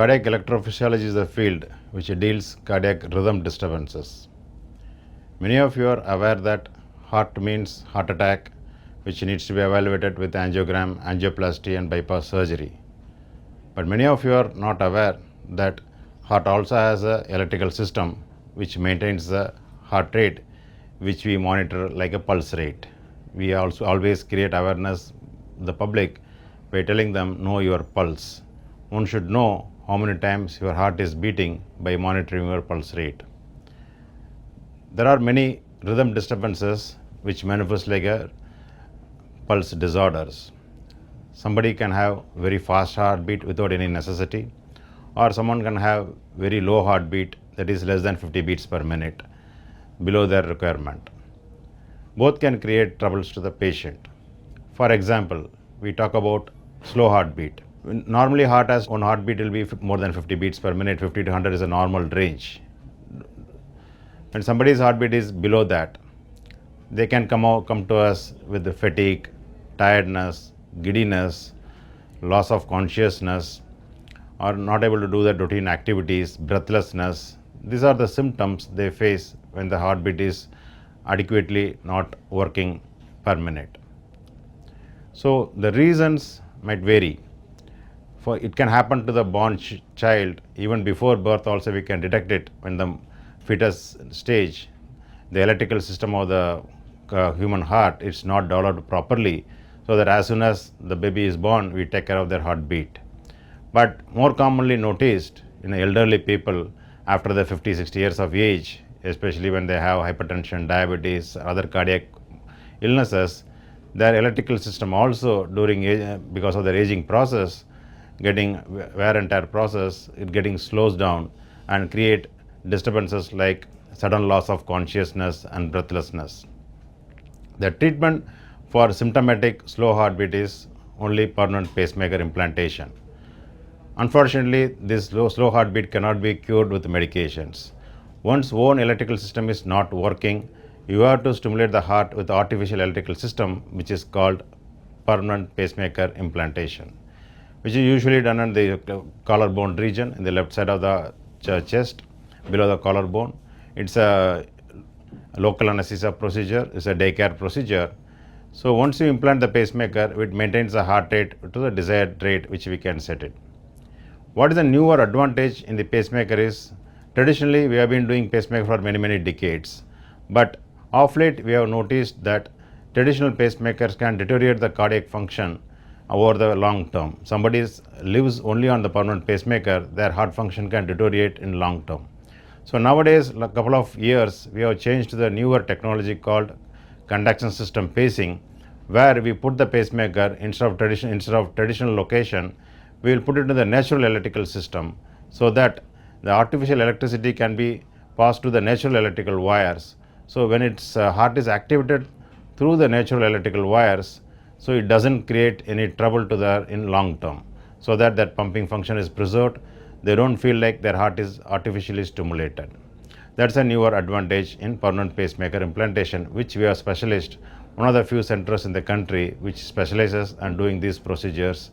Cardiac electrophysiology is a field which deals cardiac rhythm disturbances. Many of you are aware that heart means heart attack, which needs to be evaluated with angiogram, angioplasty and bypass surgery. But many of you are not aware that heart also has a electrical system which maintains the heart rate, which we monitor like a pulse rate. We also always create awareness the public by telling them know your pulse. One should know how many times your heart is beating by monitoring your pulse rate. There are many rhythm disturbances which manifest like a pulse disorders. Somebody can have very fast heartbeat without any necessity, or someone can have very low heartbeat, that is less than 50 beats per minute, below their requirement. Both can create troubles to the patient. For example, we talk about slow heartbeat. Normally heart has one heartbeat will be more than 50 beats per minute. 50 to 100 is a normal range. When somebody's heartbeat is below that, they can come to us with the fatigue, tiredness, giddiness, loss of consciousness, or not able to do their routine activities, breathlessness. These are the symptoms they face when the heartbeat is adequately not working per minute. So the reasons might vary. For it can happen to the born child even before birth. Also, we can detect it when the fetus stage. The electrical system of the human heart is not developed properly, so that as soon as the baby is born, we take care of their heartbeat. But more commonly noticed in elderly people after the 50-60 years of age, especially when they have hypertension, diabetes, other cardiac illnesses, their electrical system also because of their aging process, getting wear and tear process, it getting slows down and create disturbances like sudden loss of consciousness and breathlessness. The treatment for symptomatic slow heartbeat is only permanent pacemaker implantation. Unfortunately, this slow heartbeat cannot be cured with medications. One's own electrical system is not working, you have to stimulate the heart with artificial electrical system, which is called permanent pacemaker implantation, which is usually done in the collarbone region in the left side of the chest below the collarbone. It's a local anesthesia procedure, it's a daycare procedure. So once you implant the pacemaker, it maintains the heart rate to the desired rate which we can set it. What is the newer advantage in the pacemaker is, traditionally we have been doing pacemaker for many decades, but of late we have noticed that traditional pacemakers can deteriorate the cardiac function over the long term. Somebody lives only on the permanent pacemaker, their heart function can deteriorate in long term. So nowadays, a couple of years, we have changed to the newer technology called conduction system pacing, where we put the pacemaker instead of traditional location, we will put it in the natural electrical system, so that the artificial electricity can be passed to the natural electrical wires. So when its heart is activated through the natural electrical wires, so it doesn't create any trouble to the in long term, so that pumping function is preserved. They don't feel like their heart is artificially stimulated. That's a newer advantage in permanent pacemaker implantation, which we are specialists, one of the few centers in the country which specializes in doing these procedures